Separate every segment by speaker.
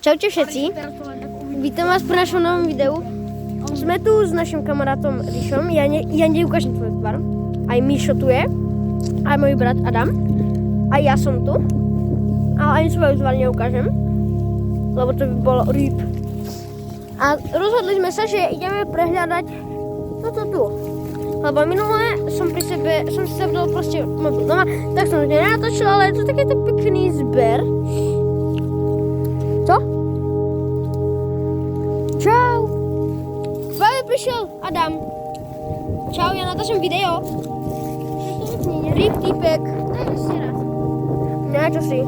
Speaker 1: Čaute všetci, vítam vás pri našom novom videu. Sme tu s našim kamarátom Ríšom, ja neukážem tvoj tvar. Aj Míšo tu je, aj môj brat Adam, aj ja som tu. Ale ani svoju tvar neukážem, lebo to by bolo rýb. A rozhodli sme sa, že ideme prehľadať toto tu. Lebo minulé som si zabudol proste mobil doma, tak som to nenatočil, ale je to takýto pekný zber. Co? Čau. Práve prišiel Adam. Čau, ja natáčam video. Rýb týpek. Ne, čo si?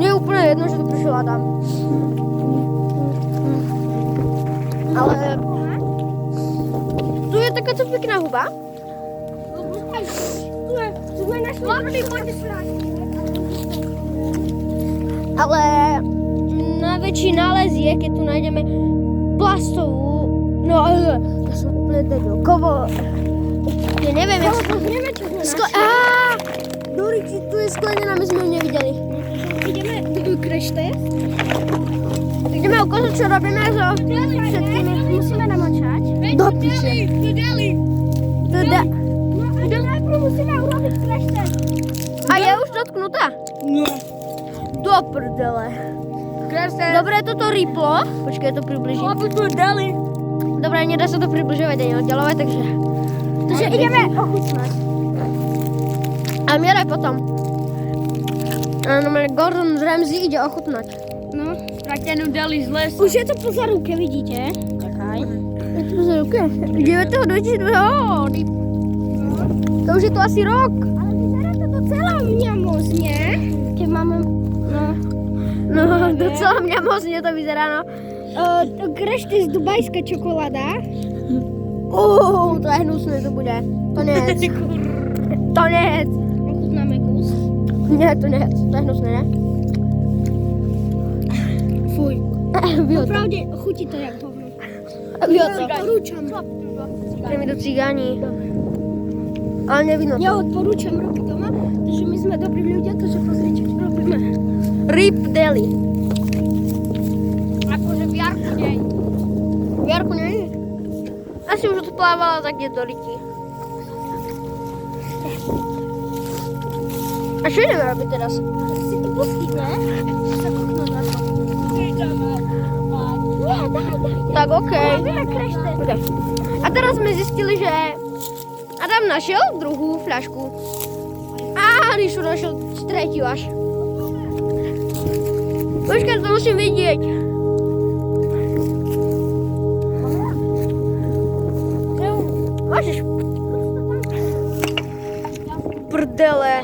Speaker 1: Mne je úplne jedno, že tu prišiel Adam. Ale tu je takáto pekná huba. Tu sme našli dobrý ale najväčší nález je, keď tu nájdeme plastovú, no ja som úplne debil, ja neviem, ja Dorici, tu je sklenená, my sme ju nevideli. Ideme do krešte. Ideme ukázať, čo robíme so všetkými. Musíme namočať. Do piče. Najprv musíme urobiť krešte. A je už dotknutá? Nie. Do prdele. Dobre, toto rýplo. Počkaj, to približím. Dobre, nedá sa to približovať ani oddelovať, takže ideme ochutnať. A mieraj potom. Gordon Ramsay ide ochutnať.
Speaker 2: No, stratenú dali z lesa.
Speaker 1: Už je to po zarúke, vidíte?
Speaker 2: Čakaj.
Speaker 1: Je to po zarúke? 9.2022. To už je to asi rok.
Speaker 2: Ale vyzerá to docela mňamozne.
Speaker 1: Keď máme... No, docela mňamozne to vyzerá, no.
Speaker 2: Krešte z dubajská čokoláda.
Speaker 1: To je hnusné, to bude. To nejedz. To nejedz.
Speaker 2: Ochutnáme kus.
Speaker 1: Nie, to nejedz. To je hnusné, ne?
Speaker 2: Fuj. Opravde, chutí to jak hovno. Odporúčam.
Speaker 1: Ideme do cigáni. Ale nevidno to.
Speaker 2: Ja odporúčam robiť doma, takže my sme dobrí ľudia, takže pozrite, čo robíme.
Speaker 1: Rib deli.
Speaker 2: Akože v Jarku nie.
Speaker 1: V Jarku nie? Asi už odplávala tak kde do Riti. A čo ideme robiť teraz?
Speaker 2: Si to pustíme, že sa kúknú na to. Nie, daj.
Speaker 1: Tak okej.
Speaker 2: Robíme krešte.
Speaker 1: Okay. A teraz sme zistili, že Adam našiel druhú fľašku. A Ríšu našiel tretiu až. Počkaj, to musím vidieť. Môžeš. Prdele.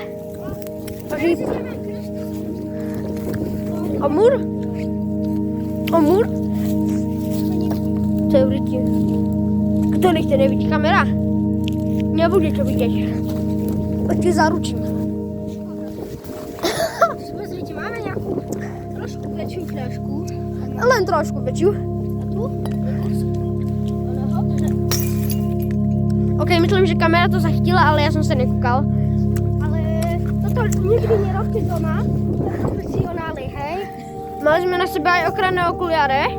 Speaker 1: Amur? Amur? To je v Riti. Kto nechce nevidí kamera? Nebude to vidieť. Ti zaručím.
Speaker 2: Pozrite, máme nejakú trošku väčšiu fľašku.
Speaker 1: Len trošku väčšiu.
Speaker 2: A tu?
Speaker 1: Ok, myslím, že kamera to zachytila, ale ja som sa nekúkal.
Speaker 2: Ale toto nikdy nerobte doma. Profesionáli, hej?
Speaker 1: Mali sme na sebe aj ochranné okuliare.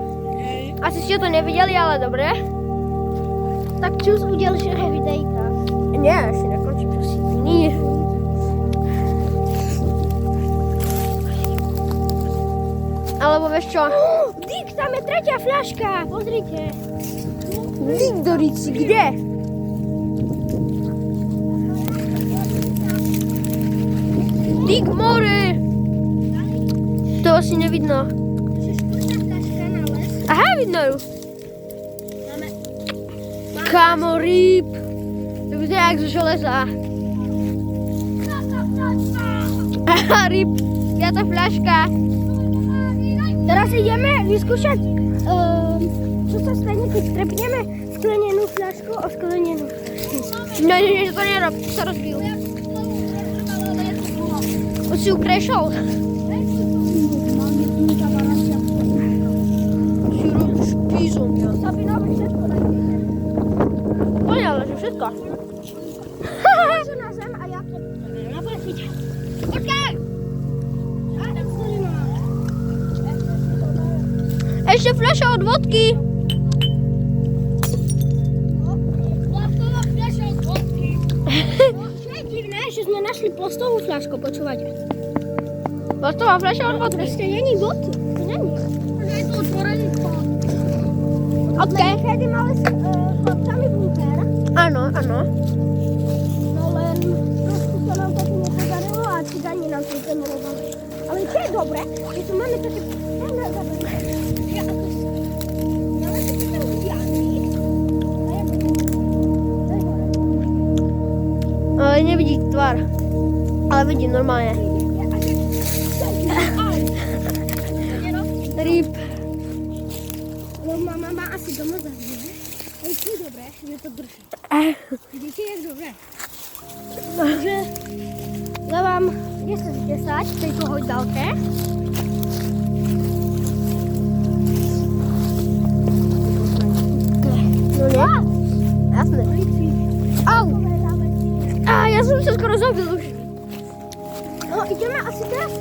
Speaker 1: Asi ste to nevideli, ale dobre.
Speaker 2: Tak čus u ďalšieho videjka.
Speaker 1: Nie, ešte nekončím, čo si iný. Alebo vieš čo?
Speaker 2: Dík, tam je tretia fľaška, pozrite.
Speaker 1: Dík, Dorici, kde? Dík, more! To asi nevidno. Aha, vidno ju. Kámo, rýb. To bude jak zo železa. Aha, rýb. Piatá fľaška.
Speaker 2: Teraz ideme vyskúšať, čo sa stane, keď trepneme sklenenú fľašku o sklenenú fľašku.
Speaker 1: Nie, to nerob, sa rozbil. Už si ju krešol. Si robíš pízom, ja. Poňa, ale že všetko.
Speaker 2: Ležu na zem a ja to... Počkaj!
Speaker 1: Ešte fľaša od vodky.
Speaker 2: Plastová fľaša od vodky. Čo je divné, že sme našli plastovú fľašku, počúvate?
Speaker 1: Plastová fľaša od vodky.
Speaker 2: Proste není vodky. To není. Je to otvorený sklad.
Speaker 1: OK.
Speaker 2: Kedy mali s chlapcami bunker,
Speaker 1: Áno, áno.
Speaker 2: no len trošku sa nám to tu nepodarilo a cigáni nám to demolovali. Ale čo je dobré, že tu máme také pekné zabranie. Ja ako máme také tam diány. A ja budem. To je hore.
Speaker 1: Ale nevidí tvár. Ale vidím normálne. Rýb.
Speaker 2: Mama má asi doma zavrie. Ale čo je dobré, že to drží. Vidíte, jak dobré. Takže dávam 10 z 10 v tejto hoďdalke.
Speaker 1: No nie? Jasné. Au! Ja som sa skoro zabil už.
Speaker 2: No ideme asi teraz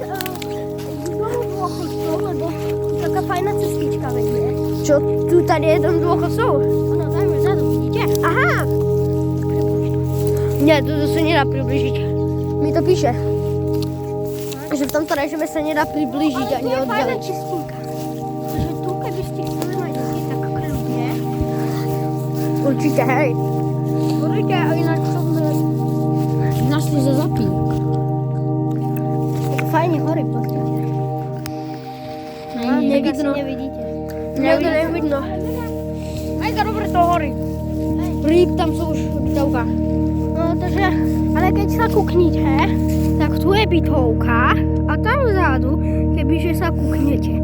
Speaker 2: domov dôchodcov, lebo tu taká fajná cestička vedie.
Speaker 1: Čo? Tu tady je dom dôchodcov?
Speaker 2: Ono, dajme vzadu, vidíte?
Speaker 1: Aha! Nie, to sa nedá približiť. Mi to píše. Že v tomto režime sa nedá približiť ani
Speaker 2: Ale to je fajná
Speaker 1: oddialiť.
Speaker 2: čistinka. Takže tu, keby ste chceli mať deti, tak kľudne.
Speaker 1: Určite, hej.
Speaker 2: Určite, a ináč to sme našli za zapík. Tak fajne hory v podstate.
Speaker 1: nevidno.
Speaker 2: Nevidíte.
Speaker 1: Nevidno. Aj to dobre to horí. Rýb tam sú už bytovka.
Speaker 2: No, takže, ale keď sa kuknete, tak tu je bytovka a tam vzadu, kebyže sa kuknete,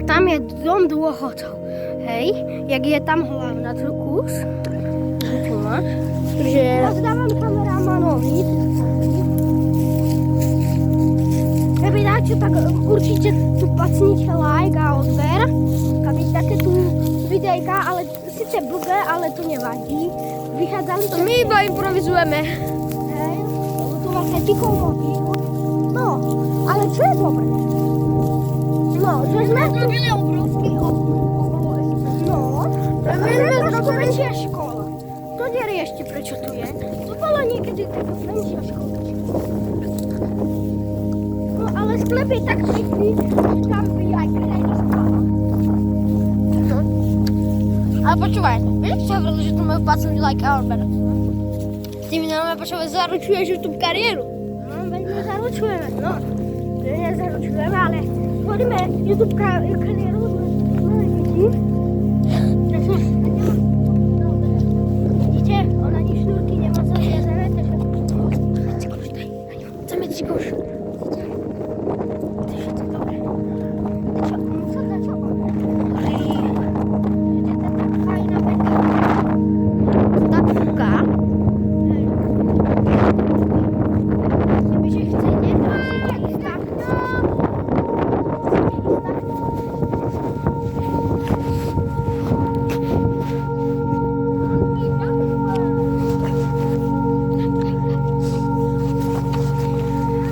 Speaker 2: tam je dom dôchodcov. Hej, jak je tam hlavná kus. Tu máš.
Speaker 1: Takže
Speaker 2: Rozdávam kameramanovi. Keby dáte, tak určite tu pacnite like a odber. Aby také tu videjka, ale síce blbé, ale to nevadí. Vychádzam to.
Speaker 1: my iba improvizujeme.
Speaker 2: Hej, lebo tu vlastne tikol mobil. No, ale čo je dobré? No, že sme tu... Robili obrovský No, to je trošku menšia škola. To neriešte, prečo tu je. Tu bola niekedy taká menšia škola. No, ale sklep je tak čistý, že tam by aj krediska.
Speaker 1: No. Ale počúvaj, vieš čo hovorili, že tu majú pacnúť like a odber? Ty mi normálne počúvaj, zaručuješ YouTube kariéru.
Speaker 2: No, veď my zaručujeme, no. My nezaručujeme, ale poďme YouTube kariéru. Vidíte, ona ani šnúrky nemá zaviazané, takže... Cikoš, daj, na ňu. Chceme cikoš. To je všetko dobré. Čo? Fajná peka.
Speaker 1: Tak fúka.
Speaker 2: Kebyže chcete, musíte ísť takto.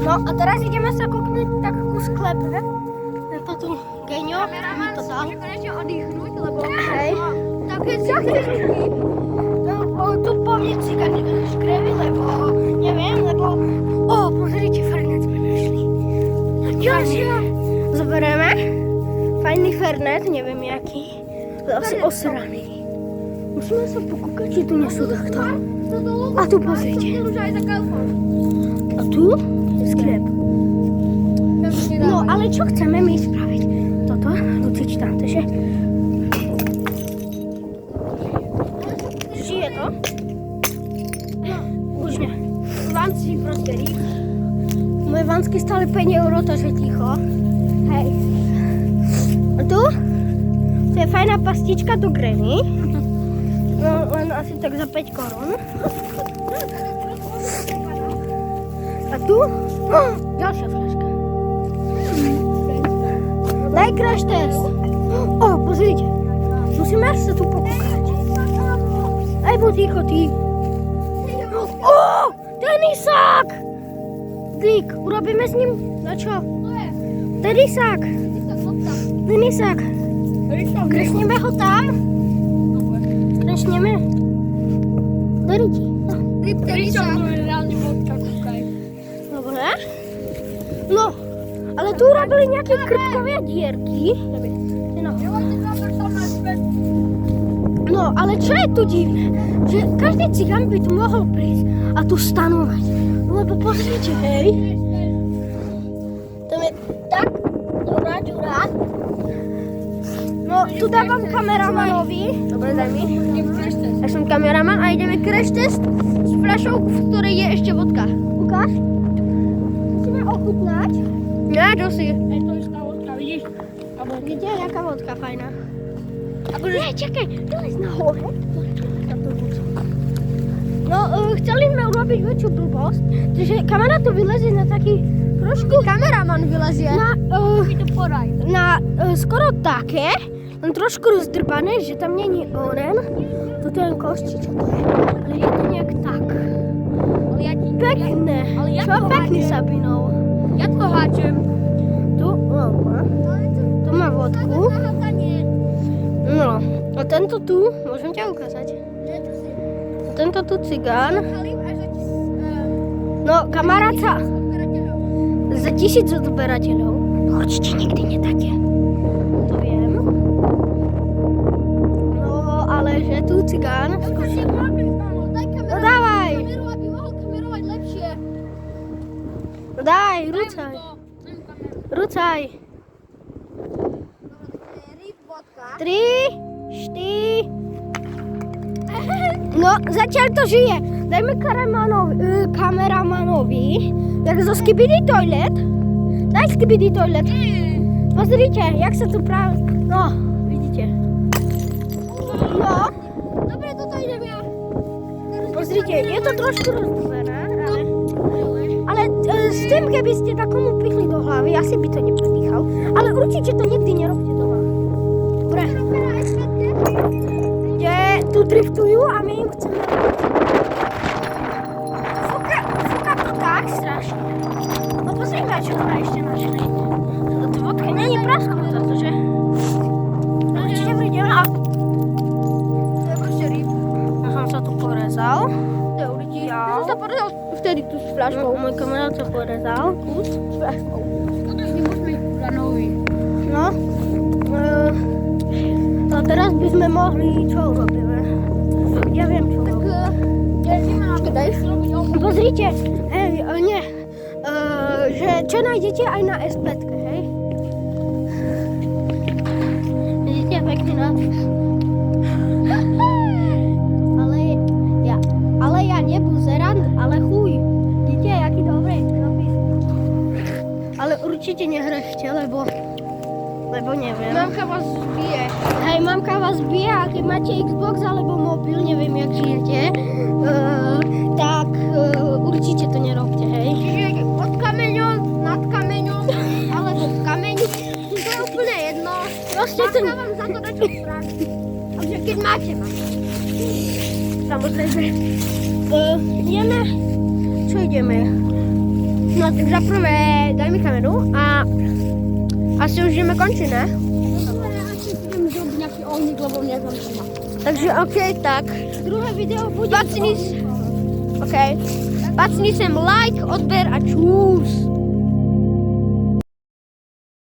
Speaker 2: No a teraz ideme sa kúknuť tak ku sklepe. Je to tu Geňo, mi to dal.
Speaker 1: konečne oddychnúť, lebo
Speaker 2: Hej.
Speaker 1: také ťažké.
Speaker 2: No, tu po mne cigáni škrevy, lebo neviem, lebo... pozrite, fernet sme našli. Ďalšia. Zoberieme. Fajný fernet, neviem jaký. Ale asi osraný. Musíme sa pokúkať, či tu nie sú takto. A tu pozrite. A tu je sklep. No, ale čo chceme my spraviť? Toto, Lucič tam, takže... Žije to? No, už nie. Vanci proste rýb. Moje vansky stále 5 euro, takže ticho. Hej. A tu? To je fajná pastička do Granny. No, len asi tak za 5 korún. A tu? Ďalšia fľaška. Daj crash test. Pozrite. Musíme sa tu pokúkať. Aj buď ticho, ty. Tenisák! Dík, urobíme s ním? Na čo? Tenisák. Tenisák. Kresneme ho tam. Kresneme. Do ryti.
Speaker 3: Pričom to je reálne vodka, kúkaj.
Speaker 2: Dobre. No, ale tu urobili nejaké krpkové dierky. No, ale čo je tu divné? Že každý cigán by tu mohol prísť a tu stanovať. Lebo pozrite, hej. Tam je tak dobrá ďura. No, tu dávam kameramanovi.
Speaker 1: Dobre, daj mi.
Speaker 3: Idem crash test.
Speaker 1: Ja som kameraman a ideme crash test s fľašou, v ktorej je ešte vodka.
Speaker 2: Ukáž. Musíme ochutnať.
Speaker 1: Ja, čo si?
Speaker 3: Hej, to je tá vodka, vidíš? Abo
Speaker 2: Kde je jaká vodka fajná? Nie, čakaj, to je na hore. No, chceli sme urobiť väčšiu blbosť, že kamera tu vylezie na taký trošku...
Speaker 1: Kameraman vylezie.
Speaker 2: Na skoro také, len trošku rozdrbané, že tam není onen. Toto je len kosti, čo to je. Ale je to nejak tak. Pekné. Čo pekný, Sabinov.
Speaker 3: Ja to háčem.
Speaker 2: Tu, tu má vodku. No, a tento tu, môžem ťa ukázať. A tento tu cigán. No, kamarát sa za 1000 odberateľov. Určite nikdy nedáte. To viem. No, ale že tu cigán. No dávaj. No daj, rucaj. Rucaj. 3, 4. No, zatiaľ to žije. Dajme kameramanovi. Jak zo Skibidi Toilet. Daj Skibidi Toilet. Pozrite, jak sa tu práve... No, vidíte. No.
Speaker 3: Dobre, toto idem ja.
Speaker 2: Pozrite, je to trošku rozdúbené, ale s tým, keby ste takomu pichli do hlavy, asi by to nepredýchal. Ale určite to nikdy nerobte doma. Dobre. Kde tu driftujú a my im chceme robiť. Fúka to tak strašne. No pozrime, čo to ešte našli. To vodka není prasknutá, to že? Určite prídeme a...
Speaker 1: To je proste ryb.
Speaker 2: Ja som sa tu porezal.
Speaker 1: To je určite ja. Som sa porezal vtedy tu s fľaškou.
Speaker 2: Môj kamarát sa porezal. Kus.
Speaker 1: S fľaškou.
Speaker 3: Toto si môžeme ísť za nový.
Speaker 2: No. A teraz by sme mohli, čo urobíme? Ja viem, čo urobíme.
Speaker 1: Daj.
Speaker 2: Pozrite, hej, nie. Že čo nájdete aj na SPTke, hej? Vidíte, pekný nápis. Ale ja nebuzerám, ale chuj. Vidíte, aký dobrý nápis. Ale určite nehrešte, lebo neviem.
Speaker 1: Mamka vás zbije.
Speaker 2: Hej, mamka vás bije a keď máte Xbox alebo mobil, neviem, jak žijete, tak určite to nerobte, hej.
Speaker 1: Čiže pod kameňom, nad kameňom, alebo v kameni, to je úplne jedno.
Speaker 2: Proste to...
Speaker 1: Mamka vám za to dá čo spraviť. Takže keď máte, samozrejme.
Speaker 2: Ideme? Čo ideme?
Speaker 1: No tak za prvé daj mi kameru a asi už ideme končiť, ne?
Speaker 3: Dobre, asi idem zrobiť nejaký ohník, lebo neviem, čo má.
Speaker 1: Takže okej, tak.
Speaker 2: Druhé video bude...
Speaker 1: Pacni sem like, odber a čus.